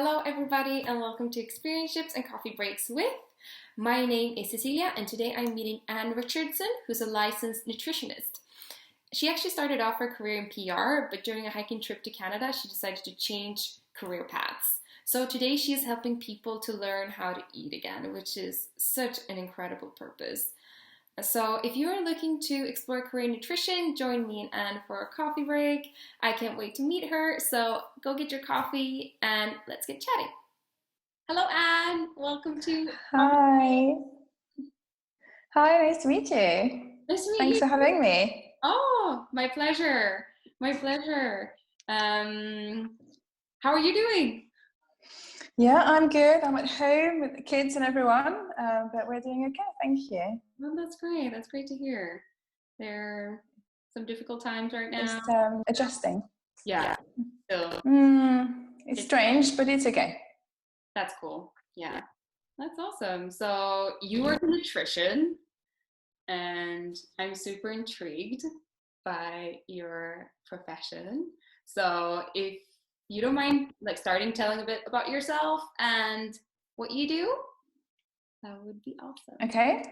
Hello everybody and welcome to Xperienceships and Coffee Breaks with. My name is Cecilia and today I'm meeting Anne Richardson, who's a licensed nutritionist. She actually started off her career in PR, but during a hiking trip to Canada, she decided to change career paths. So today she is helping people to learn how to eat again, which is such an incredible purpose. So if you are looking to explore career nutrition, join me and Anne for a coffee break. I can't wait to meet her, so go get your coffee and let's get chatting. Hello Anne, welcome to Hi. Hi, nice to meet you. Nice to meet Thanks you. for having me. Oh, my pleasure. My pleasure. How are you doing? Yeah, I'm good. I'm at home with the kids and everyone, but we're doing okay. Thank you. Well, that's great. That's great to hear. There are some difficult times right now. Just adjusting. Yeah. So It's strange, but it's okay. That's cool. Yeah. That's awesome. So you work in nutrition, and I'm super intrigued by your profession. So if you don't mind starting telling a bit about yourself and what you do, that would be awesome. Okay.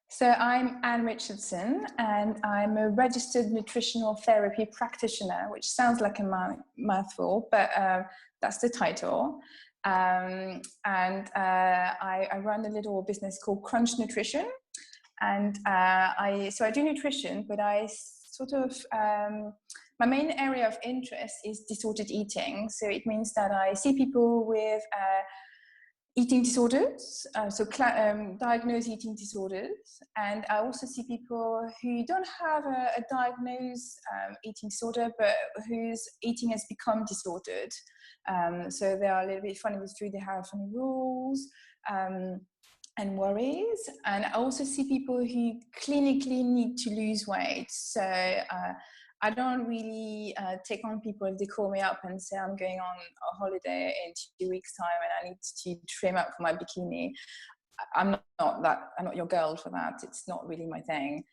So I'm Anne Richardson and I'm a registered nutritional therapy practitioner, which sounds like a mouthful, but that's the title. I run a little business called Crunch Nutrition. And I do nutrition, but I sort of, my main area of interest is disordered eating. So it means that I see people with eating disorders, diagnosed eating disorders. And I also see people who don't have a diagnosed eating disorder, but whose eating has become disordered. So they are a little bit funny with food, they have funny rules. And worries. And I also see people who clinically need to lose weight. So I don't really take on people if they call me up and say I'm going on a holiday in 2 weeks' time and I need to trim up for my bikini. I'm not your girl for that. It's not really my thing.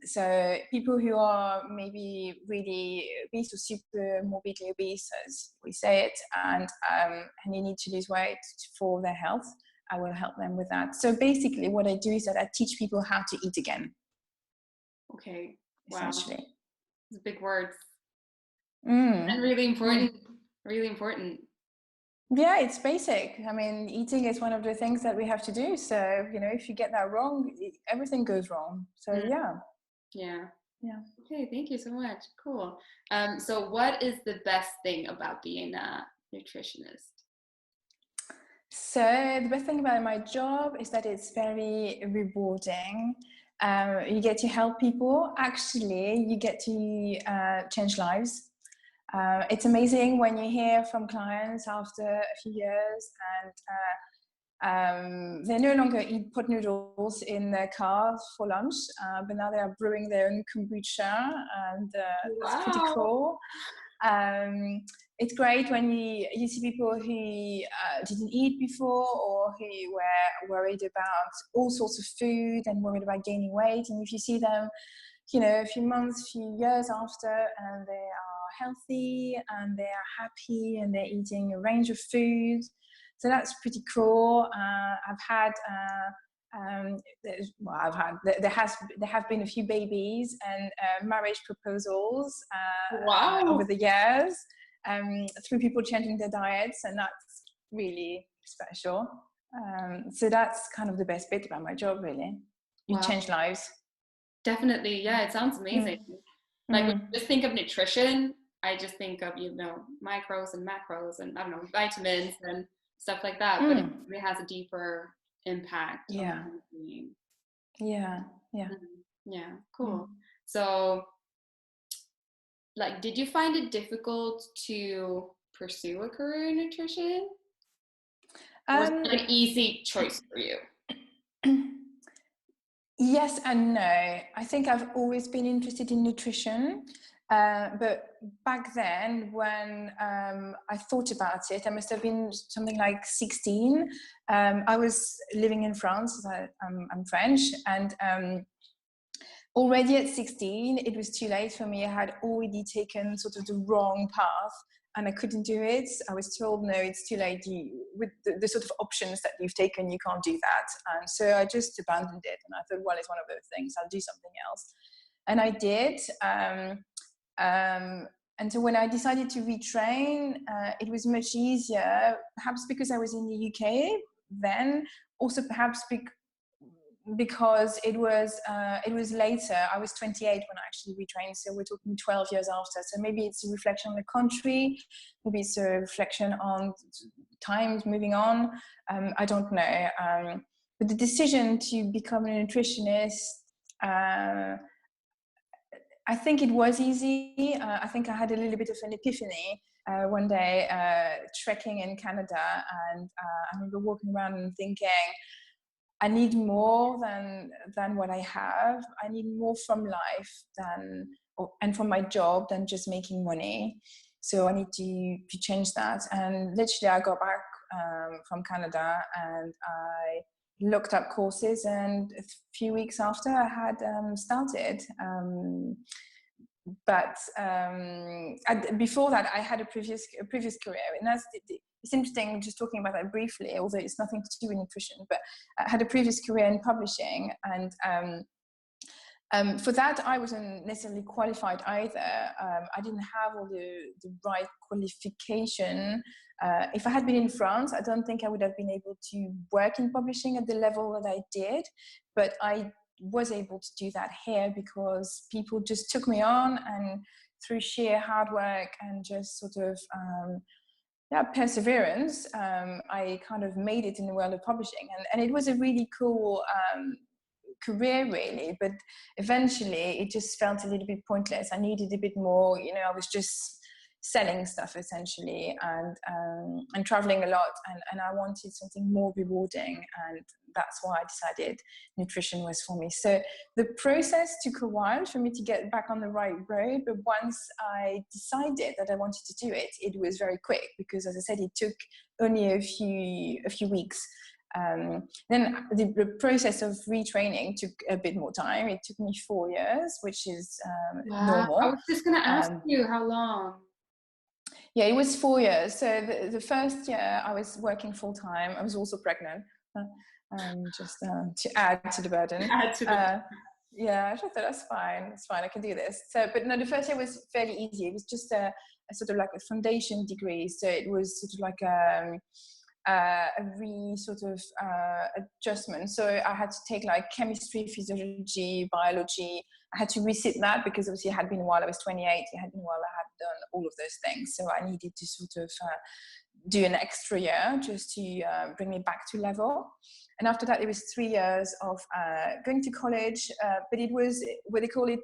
So people who are maybe really obese or super morbidly obese, as we say it, and you need to lose weight for their health, I will help them with that. So basically what I do is that I teach people how to eat again. Okay. Wow. Essentially. It's big words. And really important. Really important. Yeah, it's basic. I mean, eating is one of the things that we have to do. So, if you get that wrong, everything goes wrong. So Yeah. Okay, thank you so much. Cool. So what is the best thing about being a nutritionist? So the best thing about my job is that it's very rewarding. You get to help people. Actually, you get to change lives. It's amazing when you hear from clients after a few years and they no longer eat pot noodles in their car for lunch, but now they are brewing their own kombucha, and that's pretty cool. It's great when you see people who didn't eat before or who were worried about all sorts of food and worried about gaining weight. And if you see them, a few months, few years after, and they are healthy and they are happy and they're eating a range of foods. So that's pretty cool. There have been a few babies and marriage proposals over the years through people changing their diets, and that's really special. So that's kind of the best bit about my job, really. You change lives. Definitely, yeah. It sounds amazing. When you just think of nutrition, I just think of micros and macros and I don't know, vitamins and stuff like that, but it really has a deeper impact. Yeah. Cool. So did you find it difficult to pursue a career in nutrition? Or was it an easy choice for you? Yes and no. I think I've always been interested in nutrition. But back then, when I thought about it, I must have been something like 16. I was living in France, I'm French, and already at 16, it was too late for me. I had already taken sort of the wrong path. and I couldn't do it. I was told, no, it's too late. With the sort of options that you've taken, you can't do that. And so I just abandoned it. And I thought, well, it's one of those things. I'll do something else. And I did. And so when I decided to retrain, it was much easier, perhaps because I was in the UK then, also perhaps because it was later. I was 28 when I actually retrained, so we're talking 12 years after. So maybe it's a reflection on the country, maybe it's a reflection on times moving on. I don't know. But the decision to become a nutritionist, I think it was easy. I think I had a little bit of an epiphany one day trekking in Canada, and I remember walking around and thinking, I need more than what I have. I need more from life and from my job than just making money. So I need to change that. And literally I got back from Canada and I looked up courses, and a few weeks after I had started. But before that, I had a previous career, and it's interesting just talking about that briefly, although it's nothing to do with nutrition. But I had a previous career in publishing, and for that I wasn't necessarily qualified either. I didn't have all the right qualification. If I had been in France, I don't think I would have been able to work in publishing at the level that I did, but I was able to do that here because people just took me on, and through sheer hard work and just sort of perseverance, I kind of made it in the world of publishing, and it was a really cool career really, but eventually it just felt a little bit pointless. I needed a bit more, I was just selling stuff essentially, and traveling a lot, and I wanted something more rewarding, and that's why I decided nutrition was for me. So the process took a while for me to get back on the right road, but once I decided that I wanted to do it, it was very quick, because as I said, it took only a few weeks. Then the process of retraining took a bit more time. It took me 4 years, which is normal. I was just going to ask you how long. Yeah, it was 4 years. So the first year I was working full time. I was also pregnant, just to add to the burden. Yeah, I thought that's fine. It's fine. I can do this. So, but no, the first year was fairly easy. It was just a sort of like a foundation degree. So it was sort of like a adjustment. So I had to take like chemistry, physiology, biology. I had to resit that because obviously it had been a while. I was 28. It had been a while I had done all of those things. So I needed to sort of do an extra year just to bring me back to level. And after that, it was 3 years of going to college, but it was what they call it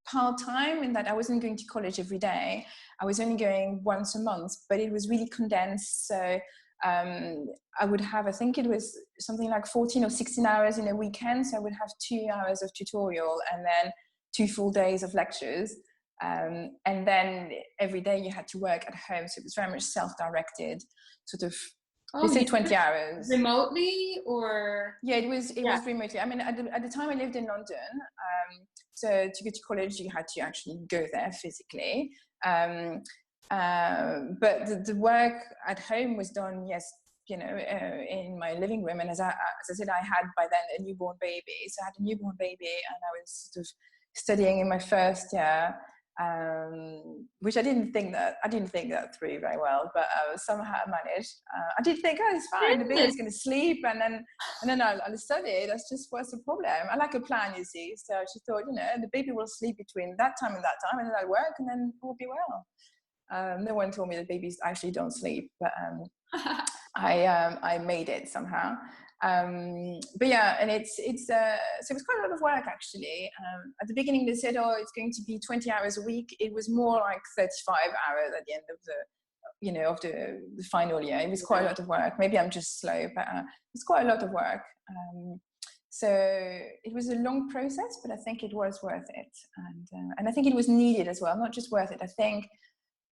part-time, in that I wasn't going to college every day. I was only going once a month, but it was really condensed. So I would have, I think it was something like 14 or 16 hours in a weekend. So I would have 2 hours of tutorial and then 2 full days of lectures. And then every day you had to work at home. So it was very much self-directed, sort of, they say 20 hours. Remotely or? Yeah, it was remotely. I mean, at the time I lived in London. So to go to college, you had to actually go there physically. But the work at home was done, yes, in my living room. And as I said, I had by then a newborn baby. So I had a newborn baby, and I was sort of studying in my first year, which I didn't think that through very well, but somehow I managed. I did think, oh, it's fine, the baby's going to sleep, and then I'll study. That's just what's the problem. I like a plan, you see. So I just thought, the baby will sleep between that time and that time, and then I'll work, and then it will be well. No one told me that babies actually don't sleep, but I made it somehow. But yeah, and so it was quite a lot of work actually. At the beginning they said, oh, it's going to be 20 hours a week. It was more like 35 hours at the end of the final year. It was quite a lot of work. Maybe I'm just slow, but it's quite a lot of work. So it was a long process, but I think it was worth it, and I think it was needed as well. Not just worth it, I think,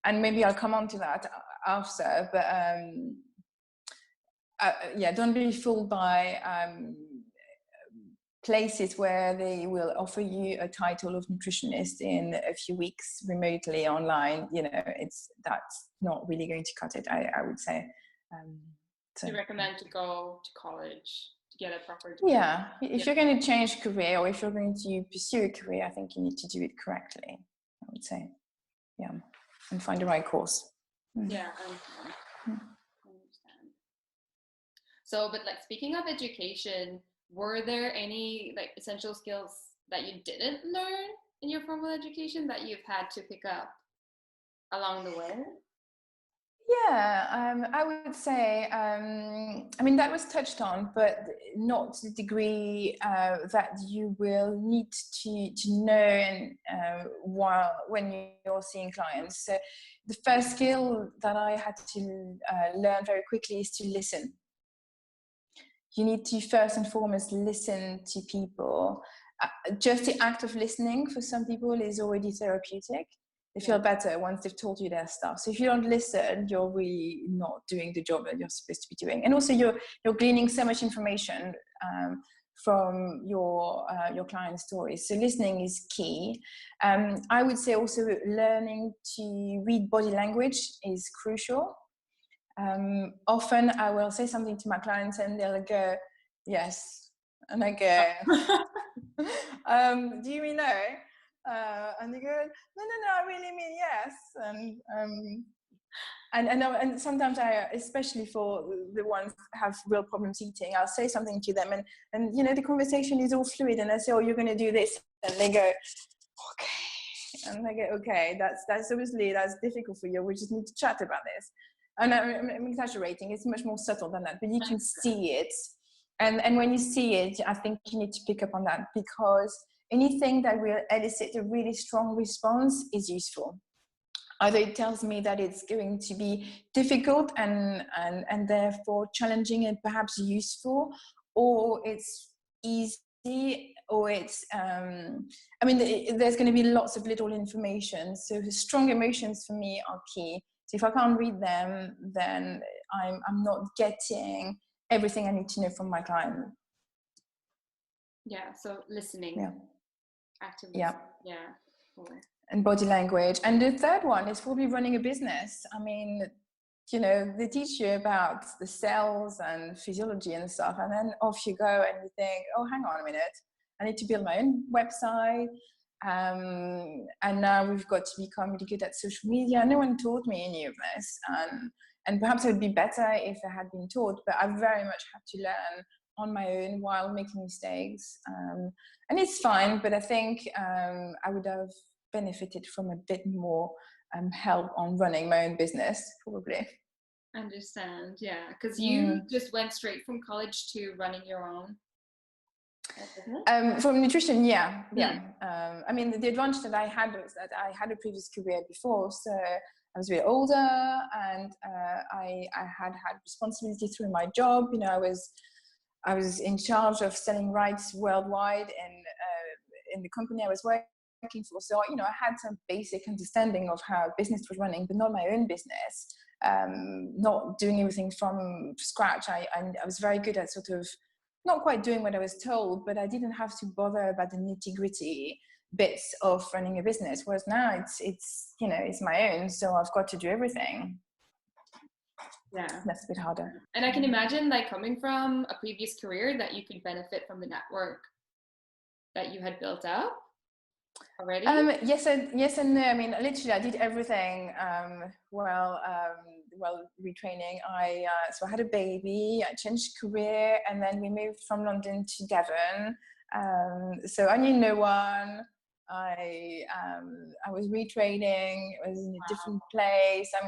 and maybe I'll come on to that after, but don't be fooled by places where they will offer you a title of nutritionist in a few weeks remotely online, that's not really going to cut it, I would say. So you recommend to go to college to get a proper degree? Yeah, if you're going to change career, or if you're going to pursue a career, I think you need to do it correctly, I would say. Yeah, and find the right course. Yeah, I understand. So, but like speaking of education, were there any like essential skills that you didn't learn in your formal education that you've had to pick up along the way? Yeah, I would say, that was touched on, but not to the degree that you will need to know and when you're seeing clients. So the first skill that I had to learn very quickly is to listen. You need to first and foremost listen to people. Just the act of listening for some people is already therapeutic. They feel better once they've told you their stuff. So if you don't listen, you're really not doing the job that you're supposed to be doing. And also you're gleaning so much information from your client stories. So listening is key. I would say also learning to read body language is crucial. Often I will say something to my clients and they'll go, yes. And I go, do you mean no? And they go, no, I really mean yes. And sometimes I, especially for the ones who have real problems eating, I'll say something to them and the conversation is all fluid and I say, oh, you're going to do this. And they go, okay. And I go, okay, that's obviously, that's difficult for you. We just need to chat about this. And I'm exaggerating, it's much more subtle than that, but you can see it. And when you see it, I think you need to pick up on that, because anything that will elicit a really strong response is useful. Either it tells me that it's going to be difficult and therefore challenging and perhaps useful, or it's easy, or it's there's going to be lots of little information. So strong emotions for me are key. So if I can't read them, then I'm not getting everything I need to know from my client. Yeah, so listening. Yeah. Active listening. Yeah. Cool. And body language. And the third one is probably running a business. They teach you about the cells and physiology and stuff, and then off you go and you think, oh, hang on a minute, I need to build my own website. And now we've got to become really good at social media. No one taught me any of this. And perhaps it would be better if I had been taught, but I very much had to learn on my own while making mistakes. And it's fine, but I think I would have benefited from a bit more help on running my own business, probably. Understand, yeah, because you just went straight from college to running your own. From nutrition, yeah. The advantage that I had was that I had a previous career before, so I was a bit older, and I had responsibility through my job. I was in charge of selling rights worldwide, and in the company I was working for. So I had some basic understanding of how business was running, but not my own business. Not doing everything from scratch. I was very good at sort of not quite doing what I was told, but I didn't have to bother about the nitty-gritty bits of running a business. Whereas now it's my own, so I've got to do everything. Yeah, that's a bit harder. And I can imagine, like, coming from a previous career, that you could benefit from the network that you had built up already. Yes and no. Literally, I did everything. Retraining. So I had a baby. I changed career, and then we moved from London to Devon. So I knew no one. I was retraining. It was in a different place. I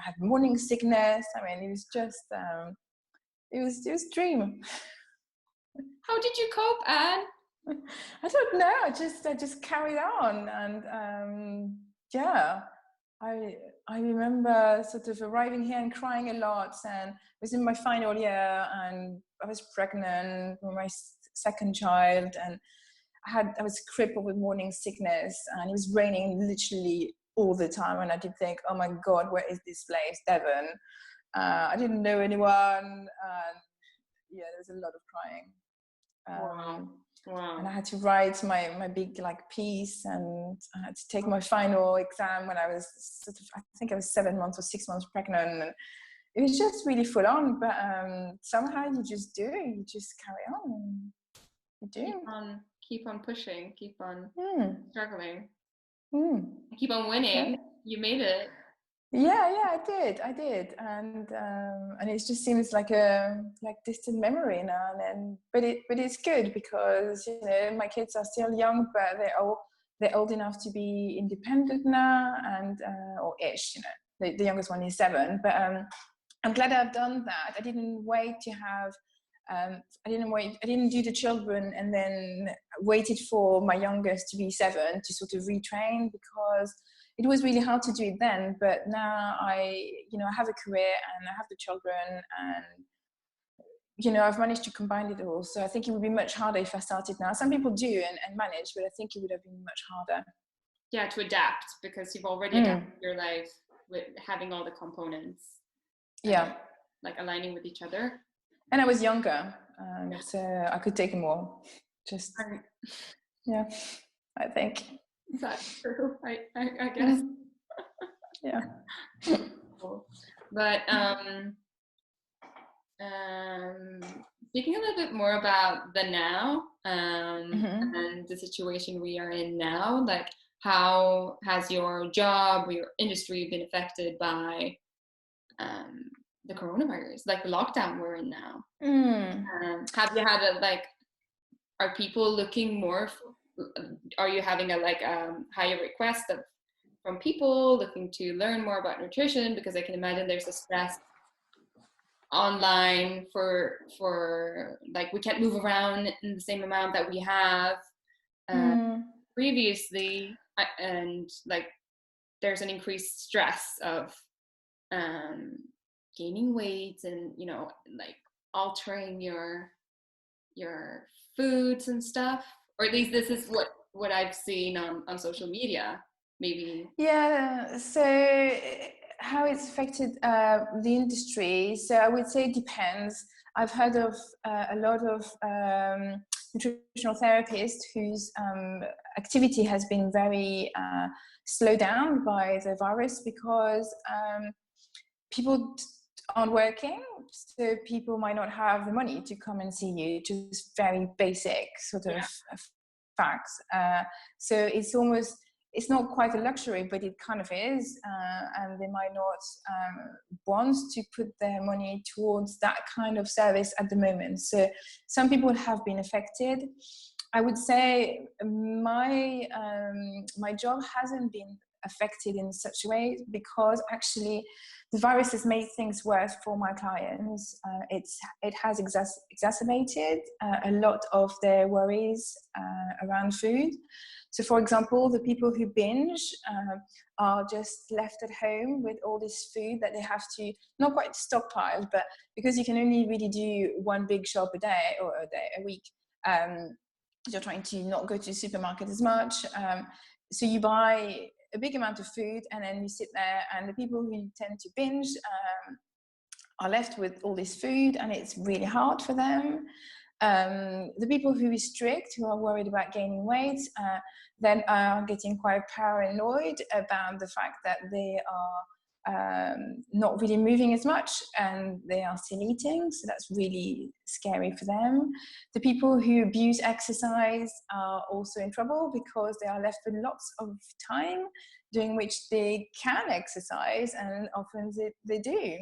had morning sickness. It was just it was a dream. How did you cope, Anne? I don't know. I just carried on, and I remember sort of arriving here and crying a lot, and I was in my final year, and I was pregnant with my second child, and I was crippled with morning sickness, and it was raining literally all the time, and I did think, oh my God, where is this place, Devon? I didn't know anyone, and there was a lot of crying. Wow. And I Wow. had to write my big like piece, and I had to take my final exam when I was I think I was 7 months or 6 months pregnant. And it was just really full on, but somehow you just carry on, and you do. Keep on pushing, keep on struggling, Mm. keep on Yeah. winning. You made it. Yeah, I did, and it just seems like a distant memory now. And but it's good because my kids are still young, but they're old enough to be independent now, and or ish. The youngest one is 7, but I'm glad I've done that. I didn't wait to have. I didn't do the children and then waited for my youngest to be 7 to sort of retrain, because it was really hard to do it then. But now I have a career and I have the children, and I've managed to combine it all. So I think it would be much harder if I started now. Some people do and manage, but I think it would have been much harder. Yeah, to adapt, because you've already adapted your life with having all the components. Yeah. Like aligning with each other. And I was younger, so I could take more. Just, yeah, I think. That's true. I guess. Yeah. Cool. But speaking a little bit more about the now, and the situation we are in now, like how has your job or your industry been affected by the coronavirus, like the lockdown we're in now? Have you had are people looking more? Are you having a higher request from people looking to learn more about nutrition? Because I can imagine there's a stress online for like we can't move around in the same amount that we have previously, and like there's an increased stress of gaining weight and like altering your foods and stuff, or at least this is what I've seen on social media, maybe. Yeah, so how it's affected the industry, so I would say it depends. I've heard of a lot of nutritional therapists whose activity has been very slowed down by the virus, because people aren't working, so people might not have the money to come and see you. Just very basic sort of facts. So it's not quite a luxury, but it kind of is, and they might not want to put their money towards that kind of service at the moment. So some people have been affected. I would say my job hasn't been affected in such a way, because actually the virus has made things worse for my clients. It has exacerbated a lot of their worries around food. So, for example, the people who binge are just left at home with all this food that they have to, not quite stockpile, but because you can only really do one big shop a day or a week, you're trying to not go to the supermarket as much. So you buy a big amount of food and then you sit there, and the people who tend to binge are left with all this food, and it's really hard for them. The people who restrict, who are worried about gaining weight, then are getting quite paranoid about the fact that they are not really moving as much and they are still eating, so that's really scary for them. The people who abuse exercise are also in trouble, because they are left with lots of time during which they can exercise, and often they do.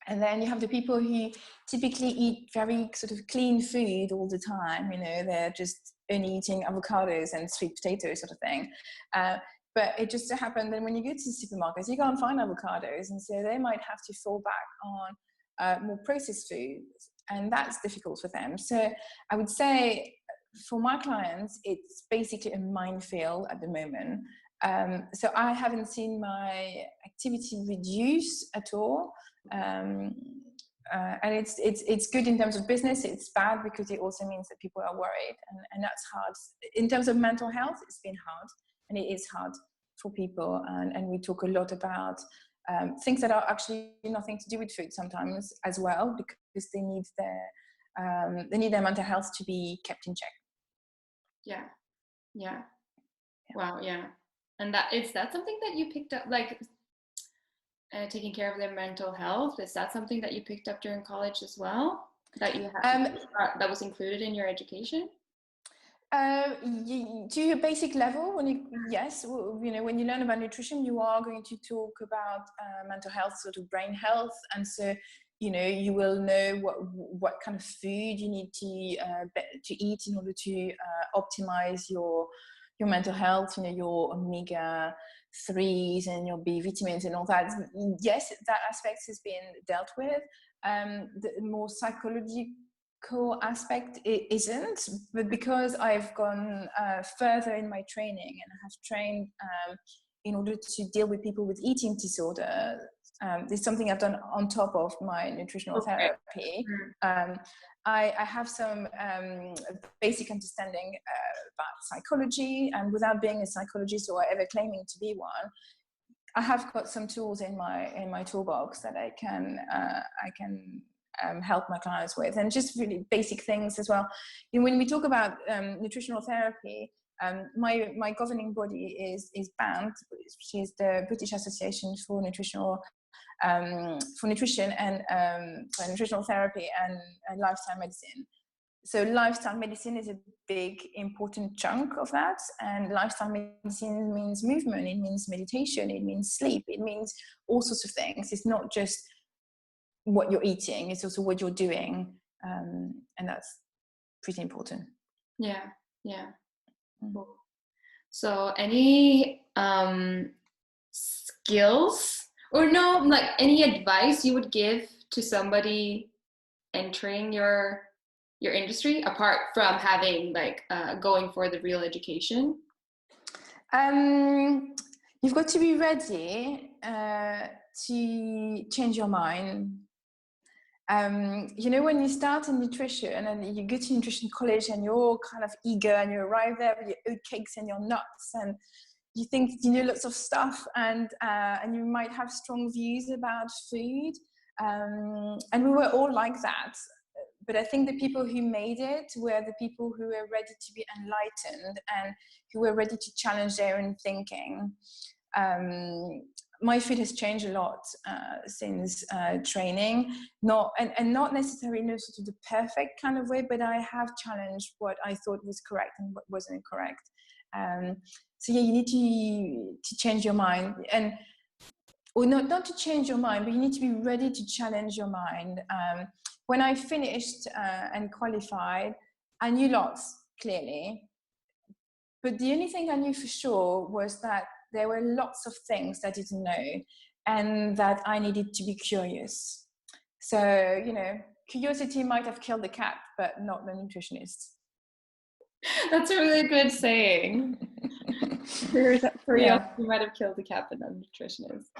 And then you have the people who typically eat very sort of clean food all the time. They're just only eating avocados and sweet potatoes sort of thing. But it just so happened that when you go to the supermarkets, you can't find avocados. And so they might have to fall back on more processed foods. And that's difficult for them. So I would say for my clients, it's basically a minefield at the moment. So I haven't seen my activity reduce at all. And it's good in terms of business. It's bad because it also means that people are worried, and that's hard. In terms of mental health, it's been hard, and it is hard for people. And we talk a lot about things that are actually nothing to do with food sometimes as well, because they need they need their mental health to be kept in check. Yeah. Wow. Yeah. And that something that you picked up, like taking care of their mental health? Is that something that you picked up during college as well? That you had that was included in your education? To your basic level, yes, when you learn about nutrition, you are going to talk about mental health, sort of brain health, and so you will know what kind of food you need to eat in order to optimize your mental health. Your omega-3s and your B vitamins and all that. Yes, that aspect has been dealt with. The more psychological aspect it isn't, but because I've gone further in my training and I have trained in order to deal with people with eating disorder, this is something I've done on top of my nutritional therapy. I have some basic understanding about psychology, and without being a psychologist or ever claiming to be one, I have got some tools in my toolbox that I can help my clients with, and just really basic things as well. When we talk about nutritional therapy, my governing body is BANT, which is the British Association for Nutrition and nutritional therapy and lifestyle medicine. So lifestyle medicine is a big important chunk of that, and lifestyle medicine means movement, it means meditation, it means sleep, it means all sorts of things. It's not just what you're eating, it's also what you're doing, and that's pretty important. Yeah. Cool. So any skills or any advice you would give to somebody entering your industry, apart from having going for the real education? You've got to be ready to change your mind. When you start in nutrition and you go to nutrition college and you're all kind of eager and you arrive there with your oatcakes and your nuts and you think you know lots of stuff, and you might have strong views about food, and we were all like that. But I think the people who made it were the people who were ready to be enlightened and who were ready to challenge their own thinking. My food has changed a lot since training, not necessarily in a sort of the perfect kind of way, but I have challenged what I thought was correct and what wasn't correct. So yeah, you need to change your mind, or not to change your mind, but you need to be ready to challenge your mind. When I finished and qualified, I knew lots, clearly, but the only thing I knew for sure was that there were lots of things that I didn't know, and that I needed to be curious. So, curiosity might have killed the cat, but not the nutritionist. That's a really good saying. Curiosity might have killed the cat, but not the nutritionist.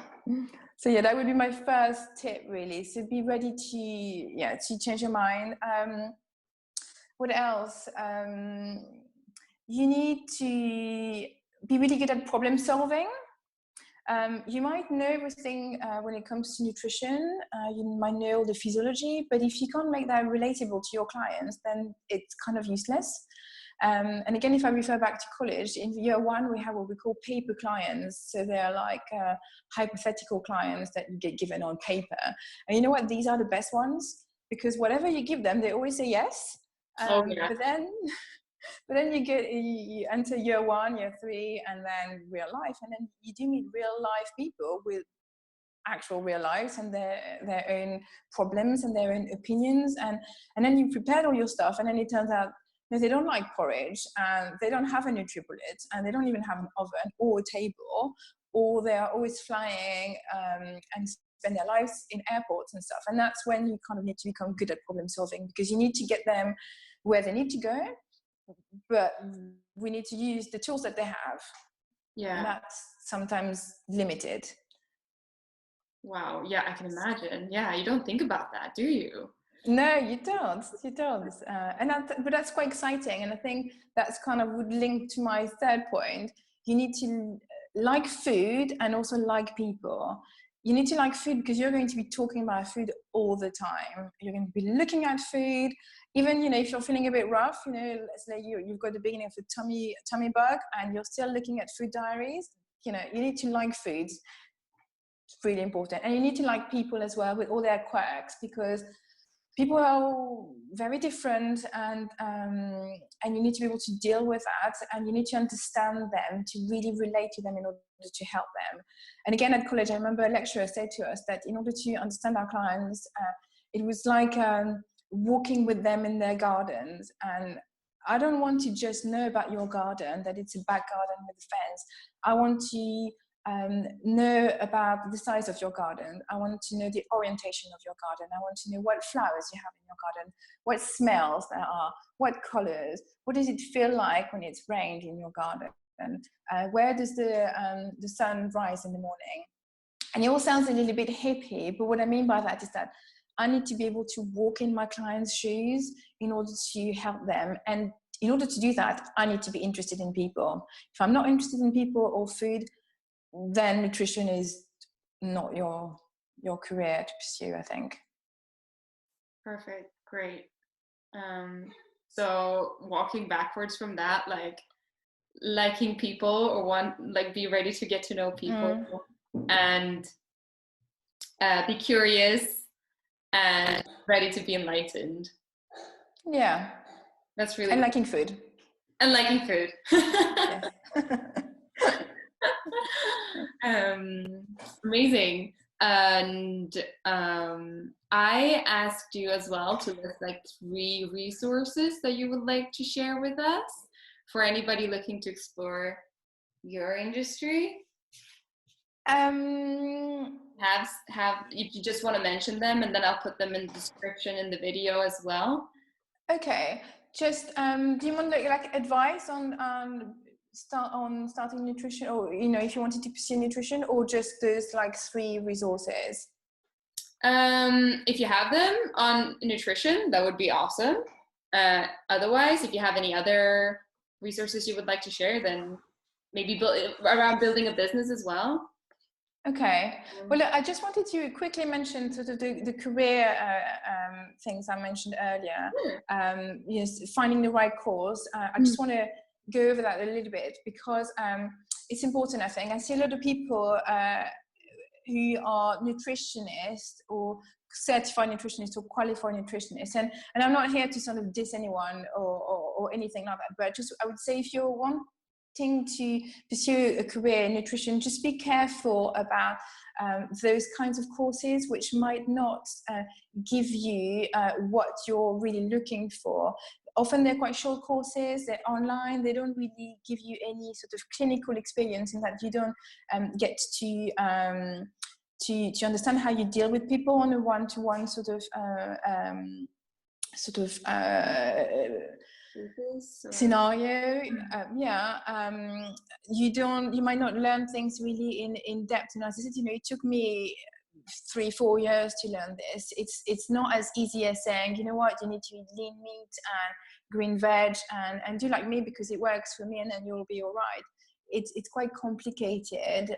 So yeah, that would be my first tip, really. So be ready to change your mind. What else? You need to be really good at problem solving. You might know everything when it comes to nutrition. You might know the physiology, but if you can't make that relatable to your clients, then it's kind of useless. And again, if I refer back to college, in year one, we have what we call paper clients. So they're like hypothetical clients that you get given on paper. And you know what? These are the best ones, because whatever you give them, they always say yes. But then you enter year one, year three, and then real life. And then you do meet real life people with actual real lives and their own problems and their own opinions. And then you prepared all your stuff, and then it turns out, no, they don't like porridge, and they don't have a NutriBullet, and they don't even have an oven or a table, or they are always flying and spend their lives in airports and stuff. And that's when you kind of need to become good at problem solving, because you need to get them where they need to go, but we need to use the tools that they have. Yeah. And that's sometimes limited. Wow. Yeah, I can imagine. Yeah, you don't think about that, do you? No, you don't. But that's quite exciting. And I think that's kind of would link to my third point. You need to like food and also like people. you need to like food because you're going to be talking about food all the time. You're going to be looking at food. Even, if you're feeling a bit rough, let's say you've got the beginning of a tummy bug and you're still looking at food diaries, you need to like foods. It's really important. And you need to like people as well with all their quirks, because people are very different, and you need to be able to deal with that, and you need to understand them to really relate to them in order to help them. And again, at college, I remember a lecturer said to us that in order to understand our clients, it was like walking with them in their gardens. And I don't want to just know about your garden, that it's a back garden with a fence. I want to know about the size of your garden. I want to know the orientation of your garden. I want to know what flowers you have in your garden, what smells there are, what colors, what does it feel like when it's rained in your garden, where does the sun rise in the morning. And it all sounds a little bit hippie, but what I mean by that is that I need to be able to walk in my clients' shoes in order to help them. And in order to do that, I need to be interested in people. If I'm not interested in people or food, then nutrition is not your career to pursue, I think. Perfect. Great. So walking backwards from that, like liking people, or be ready to get to know people, and be curious and ready to be enlightened. Yeah. That's really And liking food. And liking food. Yes. Amazing. And I asked you as well to list like 3 resources that you would like to share with us for anybody looking to explore your industry. If you just want to mention them, and then I'll put them in the description in the video as well. Okay. Just do you want like advice on starting nutrition, or if you wanted to pursue nutrition, or just those like 3 resources? If you have them on nutrition, that would be awesome. Otherwise, if you have any other resources you would like to share, then maybe around building a business as well. Okay. Well, I just wanted to quickly mention sort of the career things I mentioned earlier. Yes, finding the right course. I just want to go over that a little bit, because it's important, I think. I see a lot of people who are nutritionists or certified nutritionists or qualified nutritionists, and I'm not here to sort of diss anyone or anything like that, but just I would say, if you're to pursue a career in nutrition, just be careful about those kinds of courses which might not give you what you're really looking for. Often they're quite short courses, they're online, they don't really give you any sort of clinical experience, in that you don't get to understand how you deal with people on a one-to-one scenario. You might not learn things really in depth. And as I said, it took me 3-4 years to learn this. It's not as easy as saying, you know what, you need to eat lean meat and green veg and do like me because it works for me, and then you'll be all right. It's quite complicated.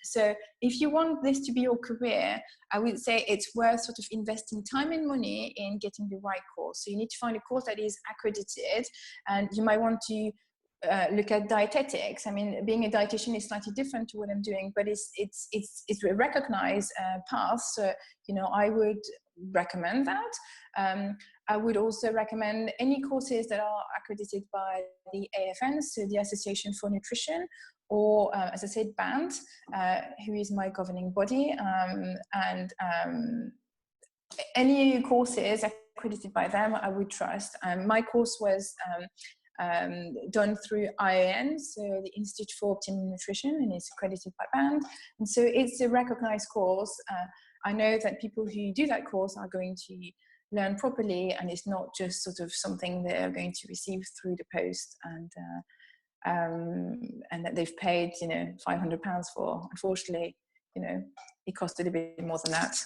So if you want this to be your career, I would say it's worth sort of investing time and money in getting the right course. So you need to find a course that is accredited, and you might want to look at dietetics. I mean, being a dietitian is slightly different to what I'm doing, but it's a recognized path. So, I would recommend that. I would also recommend any courses that are accredited by the AFN, so the Association for Nutrition, or as I said, BAND, who is my governing body, and any courses accredited by them, I would trust. My course was done through IAN, so the Institute for Optimum Nutrition, and it's accredited by BAND, and so it's a recognized course. I know that people who do that course are going to learn properly, and it's not just sort of something they're going to receive through the post, and that they've paid £500 for. Unfortunately, it costed a bit more than that,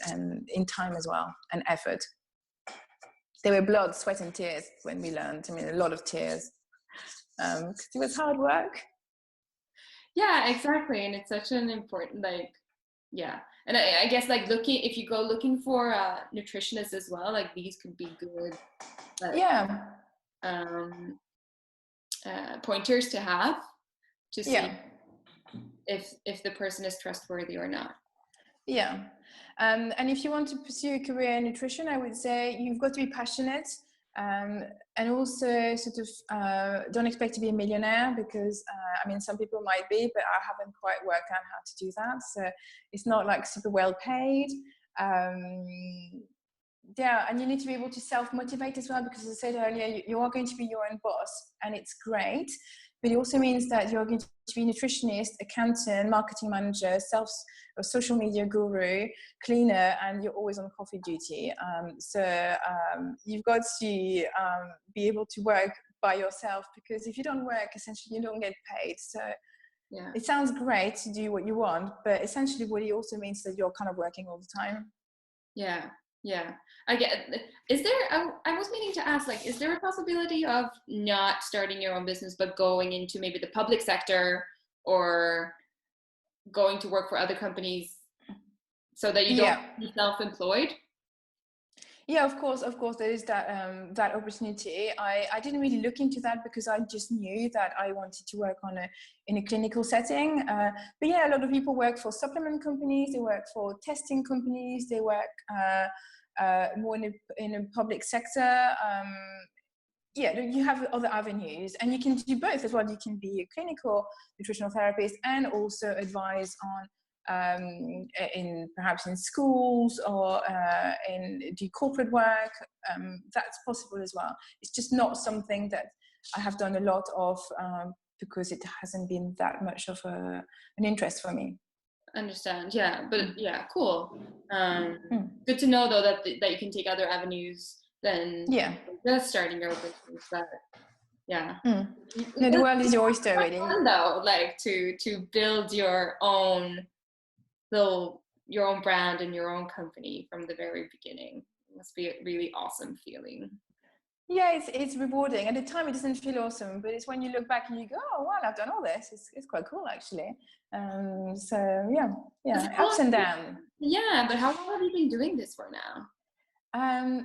and in time as well, and effort. There were blood, sweat and tears when we learned. I mean, a lot of tears, because it was hard work. Yeah, exactly. And it's such an important, Yeah. And I guess like if you go looking for a nutritionist as well, like these could be good, like, Yeah, um, pointers to have to see yeah. if the person is trustworthy or not. Yeah. And if you want to pursue a career in nutrition, I would say you've got to be passionate, and also sort of don't expect to be a millionaire because, I mean, some people might be, but I haven't quite worked out how to do that. So it's not like super well paid. Um, yeah, and you need to be able to self-motivate as well, because as I said earlier, you are going to be your own boss, and it's great, but it also means that you're going to be a nutritionist, accountant, marketing manager, or social media guru, cleaner, and you're always on coffee duty. You've got to be able to work by yourself, because if you don't work, essentially you don't get paid. So Yeah. it sounds great to do what you want, but essentially what it also means that you're kind of working all the time. Yeah. Yeah. I get, is there, I was meaning to ask, like, is there a possibility of not starting your own business, but going into maybe the public sector or going to work for other companies so that you don't Yeah. be self-employed? Yeah, of course, there is that opportunity. I didn't really look into that because I just knew that I wanted to work in a clinical setting. But yeah, a lot of people work for supplement companies, they work for testing companies, they work more in a public sector. Yeah, you have other avenues, and you can do both as well. You can be a clinical nutritional therapist and also advise on in perhaps in schools or in do corporate work. That's possible as well. It's just not something that I have done a lot of, because it hasn't been that much of an interest for me. Understand. Yeah. But yeah, cool. Mm. Good to know though that you can take other avenues than Yeah. just starting your business. But yeah. Mm. No, the It's world is your oyster, quite really. fun though, like to build your own brand and your own company from the very beginning. It must be a really awesome feeling. Yeah, it's rewarding. At the time, it doesn't feel awesome, but it's when you look back and you go, "Oh, wow, I've done all this." It's quite cool, actually. So So yeah, how ups long and have downs. yeah, but how long have you been doing this for now?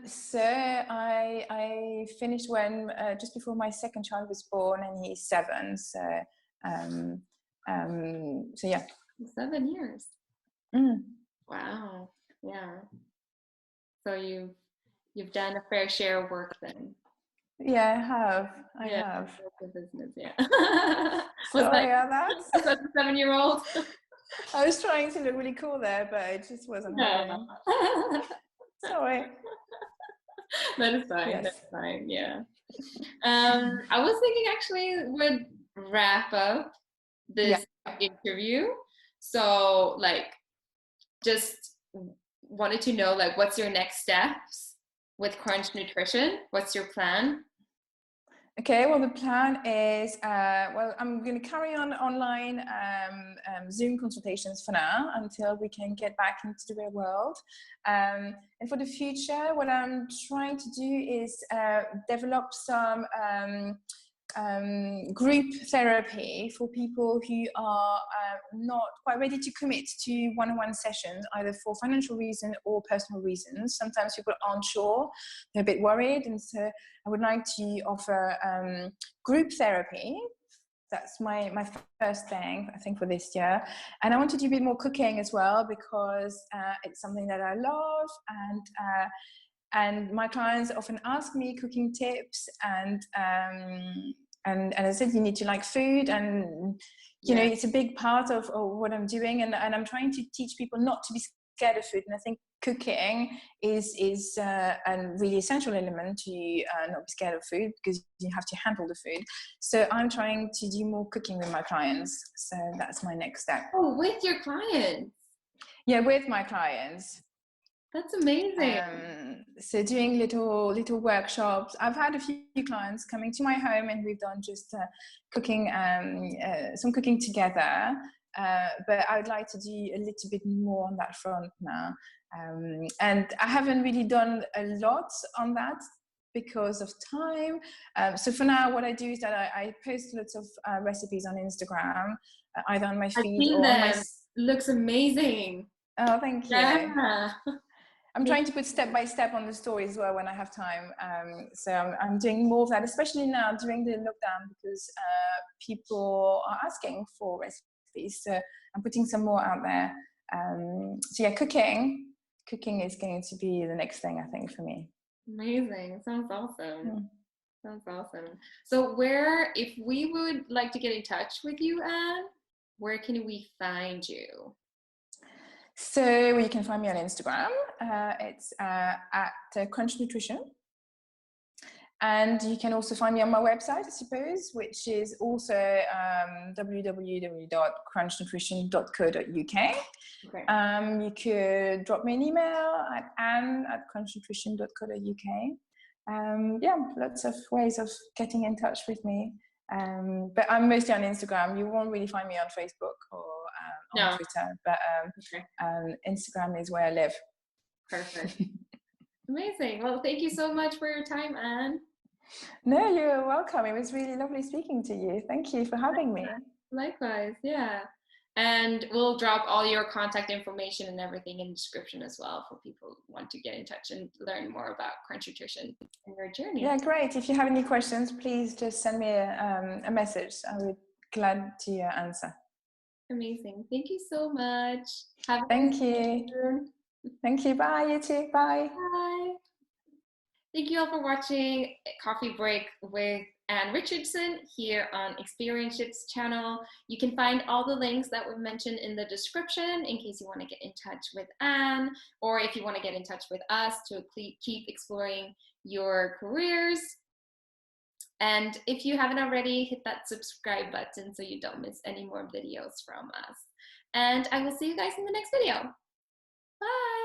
So I finished when just before my second child was born, and he's 7. Um, so yeah. 7 years. Mm. Wow. Yeah. So you've done a fair share of work then. Yeah, I have. I Yeah, have. built the business. Yeah. Was Sorry about that. that the 7-year-old? I was trying to look really cool there, but it just wasn't No. happening. Sorry. That is fine. That's Yes. fine. Yeah. I was thinking actually would wrap up Yeah. this interview. So like just wanted to know like what's your next steps with Crunch Nutrition? What's your plan? Okay, well, the plan is, I'm going to carry on online Zoom consultations for now until we can get back into the real world. And for the future, what I'm trying to do is develop some group therapy for people who are not quite ready to commit to one-on-one sessions, either for financial reasons or personal reasons. Sometimes people aren't sure, they're a bit worried, and so I would like to offer group therapy. That's my first thing, I think, for this year. And I want to do a bit more cooking as well, because it's something that I love, and my clients often ask me cooking tips, and I said, you need to like food, and you know, it's a big part of what I'm doing, and I'm trying to teach people not to be scared of food. And I think cooking is a really essential element to not be scared of food, because you have to handle the food. So I'm trying to do more cooking with my clients. So that's my next step. Oh, with your clients. Yeah, with my clients. That's amazing. So doing little workshops. I've had a few clients coming to my home, and we've done just cooking, some cooking together. But I would like to do a little bit more on that front now. And I haven't really done a lot on that because of time. So for now, what I do is that I post lots of recipes on Instagram, either on my I've feed seen or on my... them. Looks amazing. Oh, thank you. Yeah. I'm trying to put step by step on the story as well when I have time. So I'm doing more of that, especially now during the lockdown, because people are asking for recipes. So I'm putting some more out there. So yeah, cooking is going to be the next thing, I think, for me. Amazing. Sounds awesome. Mm. Sounds awesome. So if we would like to get in touch with you, Anne, where can we find you? So you can find me on Instagram. It's at Crunch Nutrition. And you can also find me on my website, I suppose, which is also www.crunchnutrition.co.uk. Okay. You could drop me an email at anne@crunchnutrition.co.uk. Yeah, lots of ways of getting in touch with me. But I'm mostly on Instagram. You won't really find me on Facebook or on Twitter, but Instagram is where I live. Perfect. Amazing. Well, thank you so much for your time, Anne. No, you're welcome. It was really lovely speaking to you. Thank you for having me. Likewise, yeah. And we'll drop all your contact information and everything in the description as well for people who want to get in touch and learn more about Crunch Nutrition and your journey. Yeah, great. If you have any questions, please just send me a message. I would be glad to answer. Amazing. Thank you so much. Thank you. Thank you. Bye, you too. Bye. Bye. Thank you all for watching Coffee Break with Anne Richardson here on Xperienceships channel. You can find all the links that were mentioned in the description in case you want to get in touch with Anne, or if you want to get in touch with us to keep exploring your careers. And if you haven't already, hit that subscribe button so you don't miss any more videos from us. And I will see you guys in the next video. Bye.